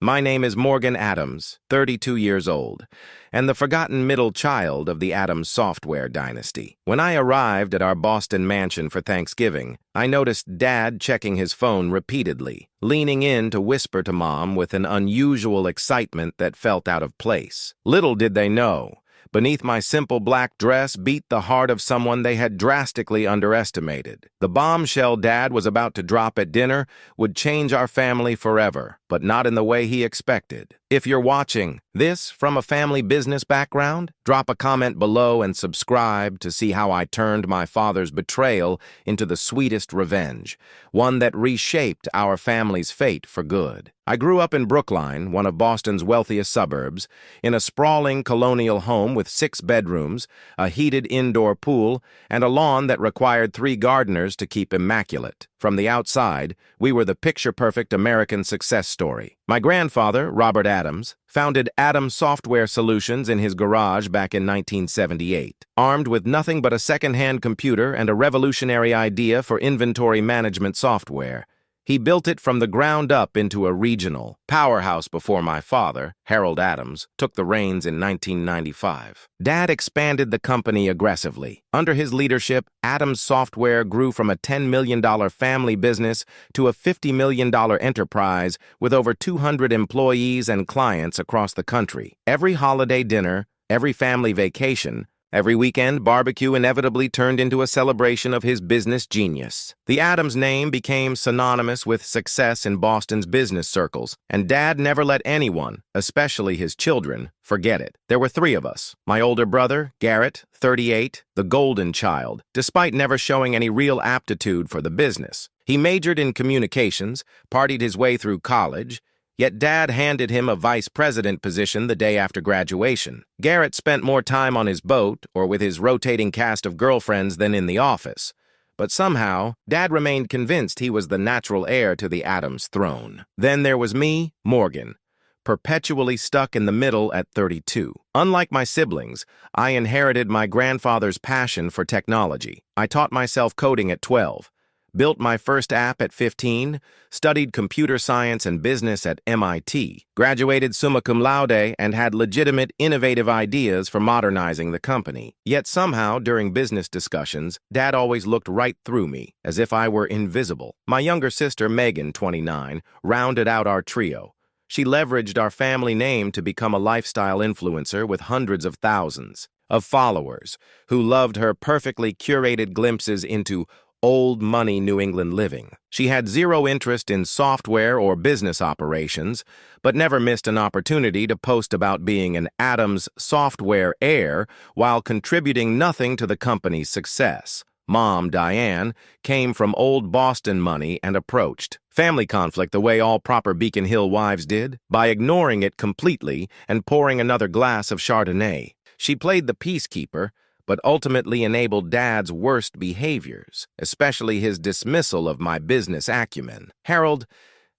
My name is Morgan Adams, 32 years old, and the forgotten middle child of the Adams software dynasty. When I arrived at our Boston mansion for Thanksgiving, I noticed Dad checking his phone repeatedly, leaning in to whisper to Mom with an unusual excitement that felt out of place. Little did they know, beneath my simple black dress beat the heart of someone they had drastically underestimated. The bombshell Dad was about to drop at dinner would change our family forever, but not in the way he expected. If you're watching this from a family business background, drop a comment below and subscribe to see how I turned my father's betrayal into the sweetest revenge, one that reshaped our family's fate for good. I grew up in Brookline, one of Boston's wealthiest suburbs, in a sprawling colonial home with 6 bedrooms, a heated indoor pool, and a lawn that required 3 gardeners to keep immaculate. From the outside, we were the picture-perfect American success story. My grandfather, Robert Adams, founded Adams Software Solutions in his garage back in 1978. Armed with nothing but a second-hand computer and a revolutionary idea for inventory management software, he built it from the ground up into a regional powerhouse before my father, Harold Adams, took the reins in 1995. Dad expanded the company aggressively. Under his leadership, Adams Software grew from a $10 million family business to a $50 million enterprise with over 200 employees and clients across the country. Every holiday dinner, every family vacation, every weekend, barbecue inevitably turned into a celebration of his business genius. The Adams name became synonymous with success in Boston's business circles, and Dad never let anyone, especially his children, forget it. There were 3 of us. My older brother, Garrett, 38, the golden child, despite never showing any real aptitude for the business. He majored in communications, partied his way through college, yet Dad handed him a vice president position the day after graduation. Garrett spent more time on his boat or with his rotating cast of girlfriends than in the office. But somehow, Dad remained convinced he was the natural heir to the Adams throne. Then there was me, Morgan, perpetually stuck in the middle at 32. Unlike my siblings, I inherited my grandfather's passion for technology. I taught myself coding at 12. Built my first app at 15, studied computer science and business at MIT, graduated summa cum laude, and had legitimate, innovative ideas for modernizing the company. Yet somehow, during business discussions, Dad always looked right through me, as if I were invisible. My younger sister, Megan, 29, rounded out our trio. She leveraged our family name to become a lifestyle influencer with hundreds of thousands of followers who loved her perfectly curated glimpses into old money New England living. She had zero interest in software or business operations, but never missed an opportunity to post about being an Adams software heir while contributing nothing to the company's success. Mom, Diane, came from old Boston money and approached family conflict the way all proper Beacon Hill wives did, by ignoring it completely and pouring another glass of Chardonnay. She played the peacekeeper, but ultimately enabled Dad's worst behaviors, especially his dismissal of my business acumen. "Harold,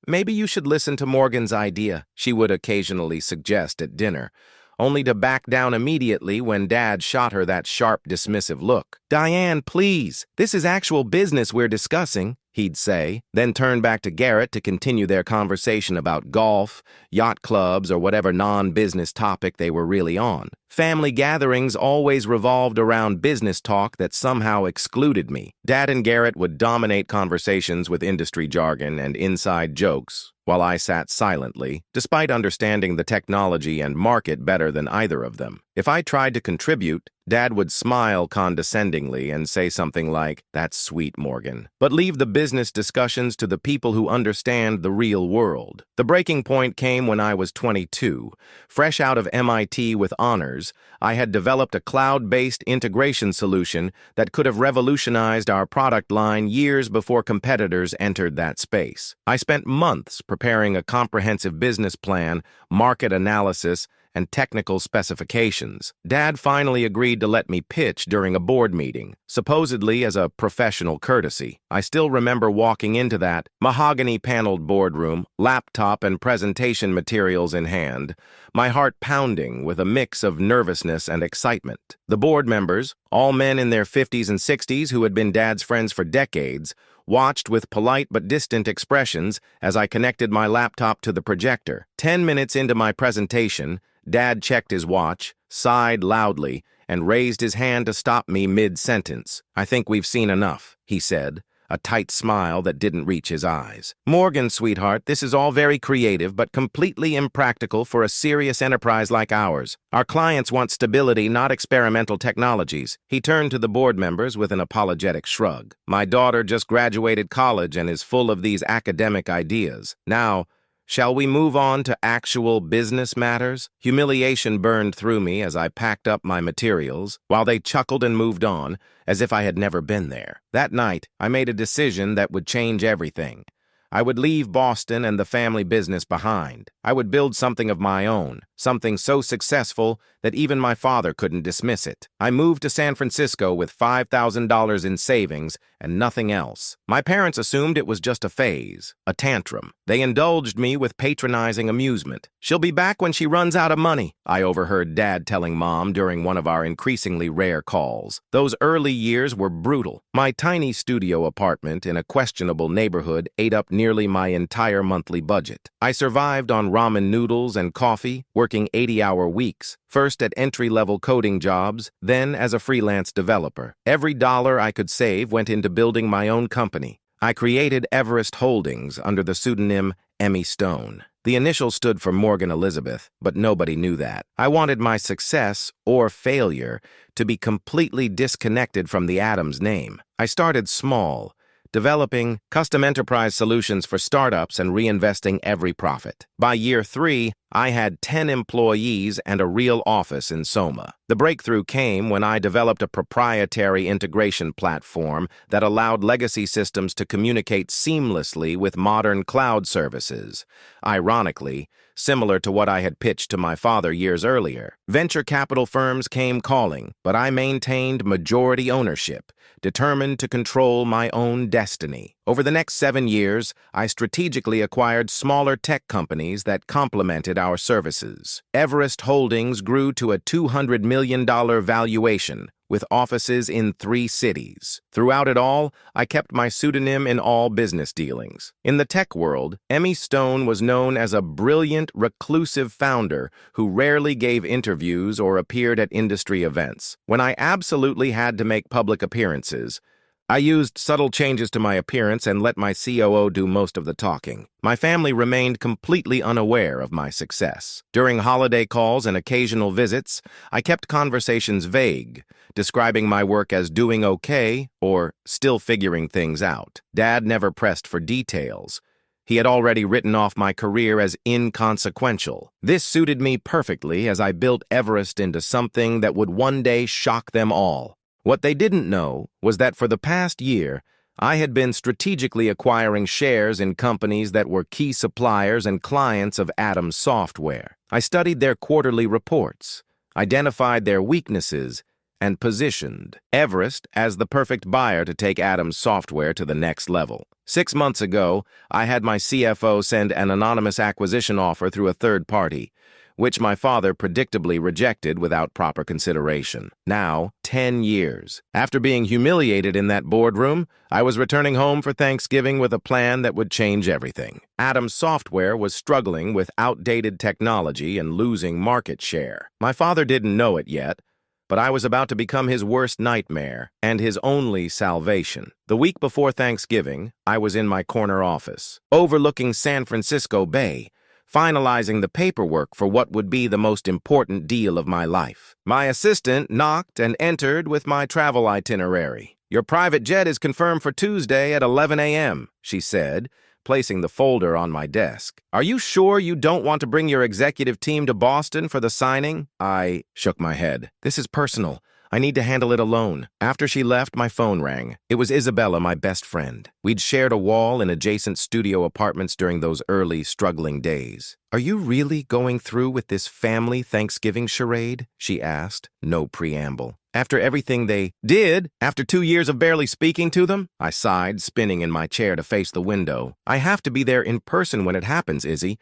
maybe you should listen to Morgan's idea," she would occasionally suggest at dinner, only to back down immediately when Dad shot her that sharp, dismissive look. "Diane, please, this is actual business we're discussing," he'd say, then turn back to Garrett to continue their conversation about golf, yacht clubs, or whatever non-business topic they were really on. Family gatherings always revolved around business talk that somehow excluded me. Dad and Garrett would dominate conversations with industry jargon and inside jokes, while I sat silently, despite understanding the technology and market better than either of them. If I tried to contribute, Dad would smile condescendingly and say something like, "That's sweet, Morgan," but leave the business discussions to the people who understand the real world. The breaking point came when I was 22. Fresh out of MIT with honors, I had developed a cloud-based integration solution that could have revolutionized our product line years before competitors entered that space. I spent months preparing a comprehensive business plan, market analysis, and technical specifications. Dad finally agreed to let me pitch during a board meeting, supposedly as a professional courtesy. I still remember walking into that mahogany-paneled boardroom, laptop and presentation materials in hand, my heart pounding with a mix of nervousness and excitement. The board members, all men in their 50s and 60s who had been Dad's friends for decades, watched with polite but distant expressions as I connected my laptop to the projector. 10 minutes into my presentation, Dad checked his watch, sighed loudly, and raised his hand to stop me mid-sentence. "I think we've seen enough," he said, a tight smile that didn't reach his eyes. "Morgan, sweetheart, this is all very creative but completely impractical for a serious enterprise like ours. Our clients want stability, not experimental technologies." He turned to the board members with an apologetic shrug. "My daughter just graduated college and is full of these academic ideas. Now, shall we move on to actual business matters?" Humiliation burned through me as I packed up my materials, while they chuckled and moved on, as if I had never been there. That night, I made a decision that would change everything. I would leave Boston and the family business behind. I would build something of my own, something so successful that even my father couldn't dismiss it. I moved to San Francisco with $5,000 in savings and nothing else. My parents assumed it was just a phase, a tantrum. They indulged me with patronizing amusement. "She'll be back when she runs out of money," I overheard Dad telling Mom during one of our increasingly rare calls. Those early years were brutal. My tiny studio apartment in a questionable neighborhood ate up nearly my entire monthly budget. I survived on ramen noodles and coffee, working 80-hour weeks, first at entry-level coding jobs, then as a freelance developer. Every dollar I could save went into building my own company. I created Everest Holdings under the pseudonym Emmy Stone. The initials stood for Morgan Elizabeth, but nobody knew that. I wanted my success, or failure, to be completely disconnected from the Adams name. I started small, developing custom enterprise solutions for startups and reinvesting every profit. By year 3, I had 10 employees and a real office in Soma. The breakthrough came when I developed a proprietary integration platform that allowed legacy systems to communicate seamlessly with modern cloud services. Ironically, similar to what I had pitched to my father years earlier. Venture capital firms came calling, but I maintained majority ownership, determined to control my own destiny. Over the next 7 years, I strategically acquired smaller tech companies that complemented our services. Everest Holdings grew to a $200 million valuation, with offices in 3 cities. Throughout it all, I kept my pseudonym in all business dealings. In the tech world, Emmy Stone was known as a brilliant, reclusive founder who rarely gave interviews or appeared at industry events. When I absolutely had to make public appearances, I used subtle changes to my appearance and let my COO do most of the talking. My family remained completely unaware of my success. During holiday calls and occasional visits, I kept conversations vague, describing my work as doing okay or still figuring things out. Dad never pressed for details. He had already written off my career as inconsequential. This suited me perfectly as I built Everest into something that would one day shock them all. What they didn't know was that for the past year, I had been strategically acquiring shares in companies that were key suppliers and clients of Adams Software. I studied their quarterly reports, identified their weaknesses, and positioned Everest as the perfect buyer to take Adams Software to the next level. 6 months ago, I had my CFO send an anonymous acquisition offer through a third party, which my father predictably rejected without proper consideration. Now, 10 years. After being humiliated in that boardroom, I was returning home for Thanksgiving with a plan that would change everything. Adams Software was struggling with outdated technology and losing market share. My father didn't know it yet, but I was about to become his worst nightmare and his only salvation. The week before Thanksgiving, I was in my corner office, overlooking San Francisco Bay, finalizing the paperwork for what would be the most important deal of my life. My assistant knocked and entered with my travel itinerary. "Your private jet is confirmed for Tuesday at 11 a.m., she said, placing the folder on my desk. "Are you sure you don't want to bring your executive team to Boston for the signing?" I shook my head. "This is personal. I need to handle it alone." After she left, my phone rang. It was Isabella, my best friend. We'd shared a wall in adjacent studio apartments during those early, struggling days. "Are you really going through with this family Thanksgiving charade?" she asked. No preamble. "After everything they did, after 2 years of barely speaking to them?" I sighed, spinning in my chair to face the window. "I have to be there in person when it happens, Izzy.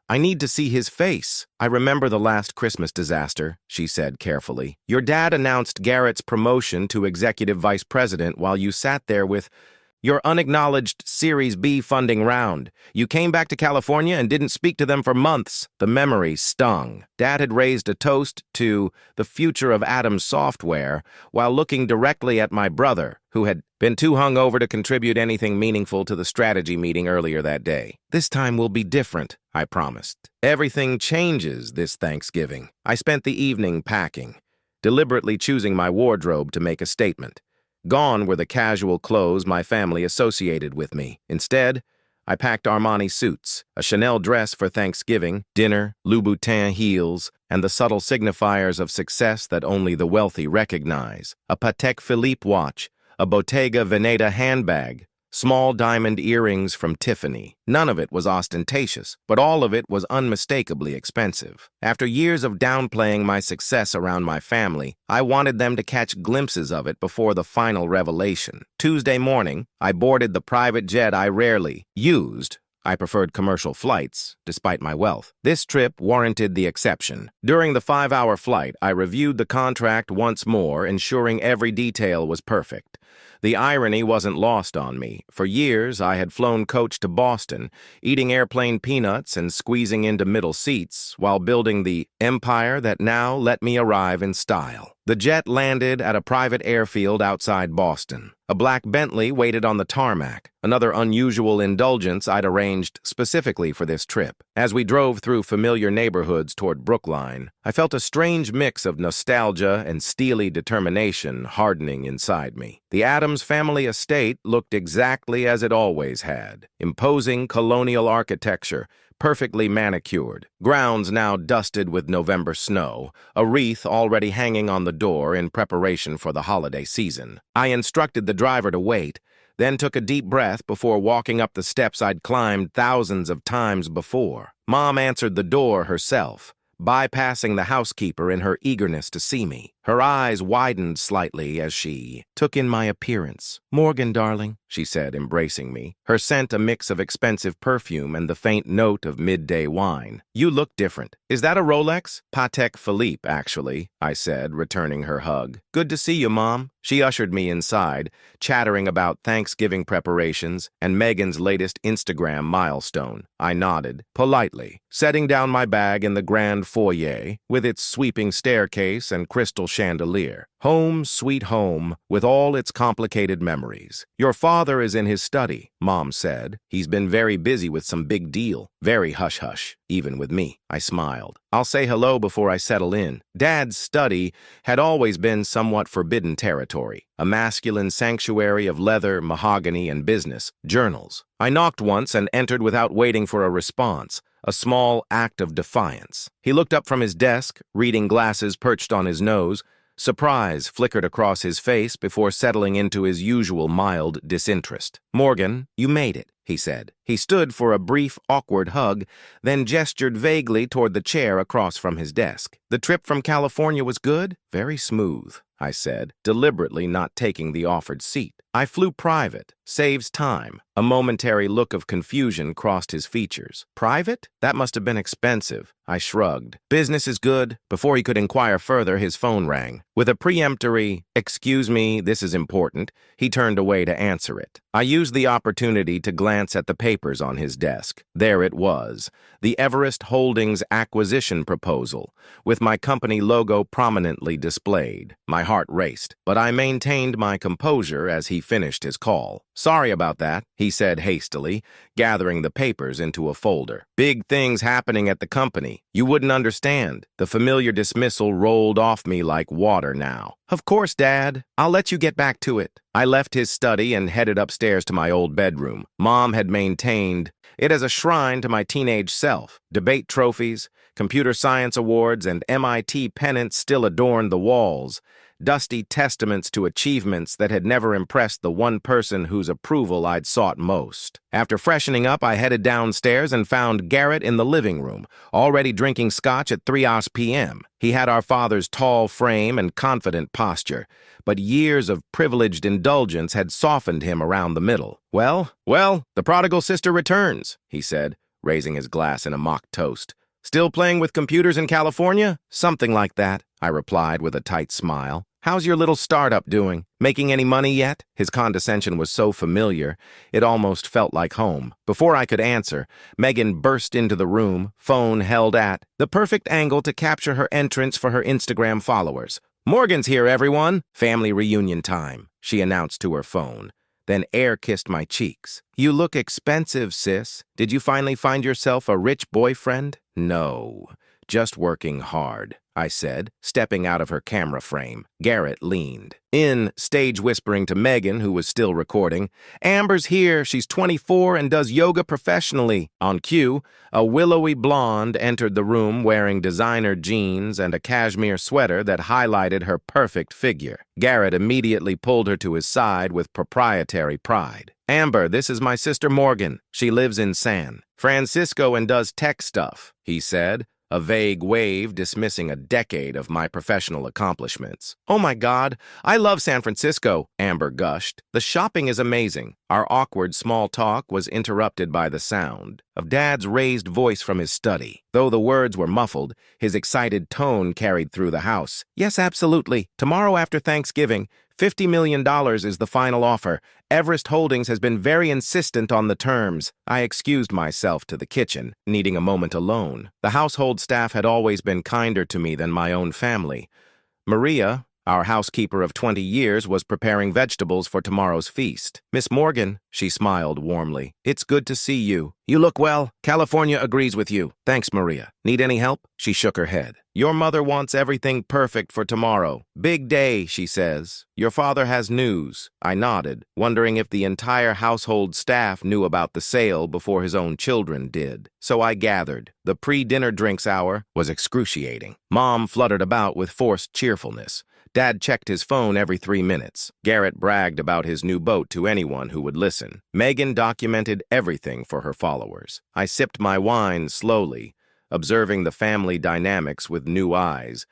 I need to see his face." "I remember the last Christmas disaster," she said carefully. "Your dad announced Garrett's promotion to executive vice president while you sat there with Your unacknowledged Series B funding round. You came back to California and didn't speak to them for months. The memory stung. Dad had raised a toast to the future of Adams Software while looking directly at my brother, who had been too hungover to contribute anything meaningful to the strategy meeting earlier that day. This time will be different, I promised. Everything changes this Thanksgiving. I spent the evening packing, deliberately choosing my wardrobe to make a statement. Gone were the casual clothes my family associated with me. Instead, I packed Armani suits, a Chanel dress for Thanksgiving, dinner, Louboutin heels, and the subtle signifiers of success that only the wealthy recognize. A Patek Philippe watch, a Bottega Veneta handbag, small diamond earrings from Tiffany. None of it was ostentatious, but all of it was unmistakably expensive. After years of downplaying my success around my family, I wanted them to catch glimpses of it before the final revelation. Tuesday morning, I boarded the private jet I rarely used. I preferred commercial flights, despite my wealth. This trip warranted the exception. During the 5-hour flight, I reviewed the contract once more, ensuring every detail was perfect. The irony wasn't lost on me. For years, I had flown coach to Boston, eating airplane peanuts and squeezing into middle seats, while building the empire that now let me arrive in style. The jet landed at a private airfield outside Boston. A black Bentley waited on the tarmac, another unusual indulgence I'd arranged specifically for this trip. As we drove through familiar neighborhoods toward Brookline, I felt a strange mix of nostalgia and steely determination hardening inside me. The Adams family estate looked exactly as it always had. Imposing colonial architecture, perfectly manicured, grounds now dusted with November snow, a wreath already hanging on the door in preparation for the holiday season. I instructed the driver to wait, then took a deep breath before walking up the steps I'd climbed thousands of times before. Mom answered the door herself, bypassing the housekeeper in her eagerness to see me. Her eyes widened slightly as she took in my appearance. "Morgan, darling," she said, embracing me, her scent a mix of expensive perfume and the faint note of midday wine. "You look different. Is that a Rolex?" "Patek Philippe, actually," I said, returning her hug. "Good to see you, Mom." She ushered me inside, chattering about Thanksgiving preparations and Megan's latest Instagram milestone. I nodded, politely, setting down my bag in the grand foyer with its sweeping staircase and crystal chandelier. Home, sweet home, with all its complicated memories. "Your father is in his study," Mom said. "He's been very busy with some big deal. Very hush-hush, even with me." I smiled. "I'll say hello before I settle in." Dad's study had always been somewhat forbidden territory, a masculine sanctuary of leather, mahogany, and business journals. I knocked once and entered without waiting for a response, a small act of defiance. He looked up from his desk, reading glasses perched on his nose. Surprise flickered across his face before settling into his usual mild disinterest. "Morgan, you made it," he said. He stood for a brief, awkward hug, then gestured vaguely toward the chair across from his desk. "The trip from California was good?" "Very smooth," I said, deliberately not taking the offered seat. "I flew private. Saves time." A momentary look of confusion crossed his features. "Private? That must have been expensive." I shrugged. "Business is good." Before he could inquire further, his phone rang. With a peremptory, "Excuse me, this is important," he turned away to answer it. I used the opportunity to glance at the papers on his desk. There it was, the Everest Holdings acquisition proposal, with my company logo prominently displayed. My heart raced, but I maintained my composure as he finished his call. "Sorry about that," he said hastily, gathering the papers into a folder. "Big things happening at the company. You wouldn't understand." The familiar dismissal rolled off me like water now. "Of course, Dad. I'll let you get back to it." I left his study and headed upstairs to my old bedroom. Mom had maintained it as a shrine to my teenage self. Debate trophies, computer science awards, and MIT pennants still adorned the walls, dusty testaments to achievements that had never impressed the one person whose approval I'd sought most. After freshening up, I headed downstairs and found Garrett in the living room, already drinking scotch at 3 p.m. He had our father's tall frame and confident posture, but years of privileged indulgence had softened him around the middle. Well, the prodigal sister returns," he said, raising his glass in a mock toast. "Still playing with computers in California?" "Something like that," I replied with a tight smile. How's your little startup doing? Making any money yet?" His condescension was so familiar, it almost felt like home. Before I could answer, Megan burst into the room, phone held at the perfect angle to capture her entrance for her Instagram followers. "Morgan's here, everyone! Family reunion time," she announced to her phone. Then air kissed my cheeks. "You look expensive, sis. Did you finally find yourself a rich boyfriend?" "No, just working hard," I said, stepping out of her camera frame. Garrett leaned in, stage whispering to Megan, who was still recording. "Amber's here. She's 24 and does yoga professionally." On cue, a willowy blonde entered the room wearing designer jeans and a cashmere sweater that highlighted her perfect figure. Garrett immediately pulled her to his side with proprietary pride. "Amber, this is my sister Morgan. She lives in San Francisco and does tech stuff," he said, a vague wave dismissing a decade of my professional accomplishments. "Oh my God, I love San Francisco," Amber gushed. "The shopping is amazing." Our awkward small talk was interrupted by the sound of Dad's raised voice from his study. Though the words were muffled, his excited tone carried through the house. "Yes, absolutely. Tomorrow after Thanksgiving, $50 million is the final offer. Everest Holdings has been very insistent on the terms." I excused myself to the kitchen, needing a moment alone. The household staff had always been kinder to me than my own family. Maria, our housekeeper of 20 years, was preparing vegetables for tomorrow's feast. "Miss Morgan," she smiled warmly, "it's good to see you. You look well. California agrees with you." "Thanks, Maria. Need any help?" She shook her head. "Your mother wants everything perfect for tomorrow. Big day, she says. Your father has news." I nodded, wondering if the entire household staff knew about the sale before his own children did. So I gathered. The pre-dinner drinks hour was excruciating. Mom fluttered about with forced cheerfulness. Dad checked his phone every 3 minutes. Garrett bragged about his new boat to anyone who would listen. Megan documented everything for her followers. I sipped my wine slowly, observing the family dynamics with new eyes.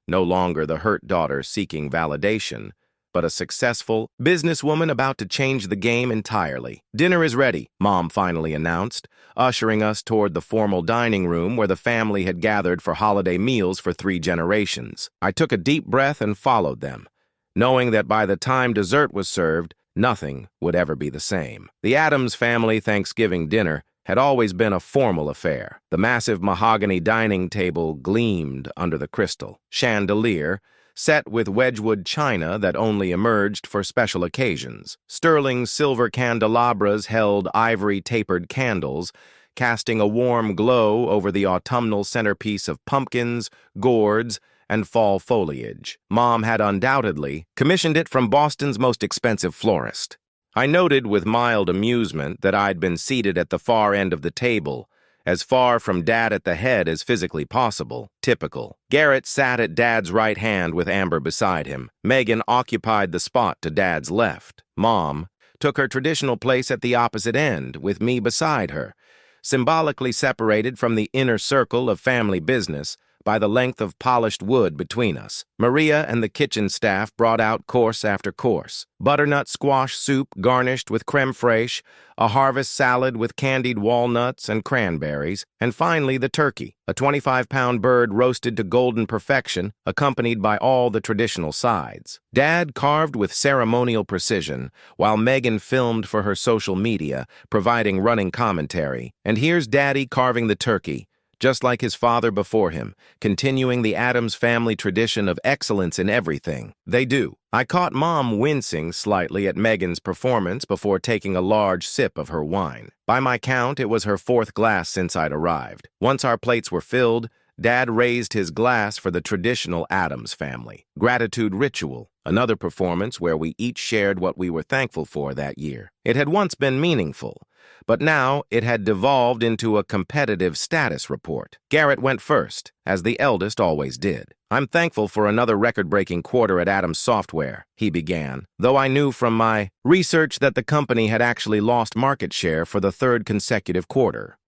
No longer the hurt daughter seeking validation, but a successful businesswoman about to change the game entirely. "Dinner is ready," Mom finally announced, ushering us toward the formal dining room where the family had gathered for holiday meals for 3 generations. I took a deep breath and followed them, knowing that by the time dessert was served, nothing would ever be the same. The Addams family Thanksgiving dinner had always been a formal affair. The massive mahogany dining table gleamed under the crystal chandelier, set with Wedgwood china that only emerged for special occasions. Sterling silver candelabras held ivory tapered candles, casting a warm glow over the autumnal centerpiece of pumpkins, gourds, and fall foliage. Mom had undoubtedly commissioned it from Boston's most expensive florist. I noted with mild amusement that I'd been seated at the far end of the table, as far from Dad at the head as physically possible. Typical. Garrett sat at Dad's right hand with Amber beside him. Megan occupied the spot to Dad's left. Mom took her traditional place at the opposite end, with me beside her, symbolically separated from the inner circle of family business by the length of polished wood between us. Maria and the kitchen staff brought out course after course. Butternut squash soup garnished with creme fraiche, a harvest salad with candied walnuts and cranberries, and finally the turkey, a 25-pound bird roasted to golden perfection, accompanied by all the traditional sides. Dad carved with ceremonial precision, while Megan filmed for her social media, providing running commentary. And here's Daddy carving the turkey, just like his father before him, continuing the Addams family tradition of excellence in everything they do. I caught Mom wincing slightly at Megan's performance before taking a large sip of her wine. By my count, it was her 4th glass since I'd arrived. Once our plates were filled, Dad raised his glass for the traditional Addams family gratitude ritual, another performance where we each shared what we were thankful for that year. It had once been meaningful, but now it had devolved into a competitive status report. Garrett went first, as the eldest always did. "I'm thankful for another record-breaking quarter at Addams Software," he began, though I knew from my research that the company had actually lost market share for the 3rd consecutive quarter.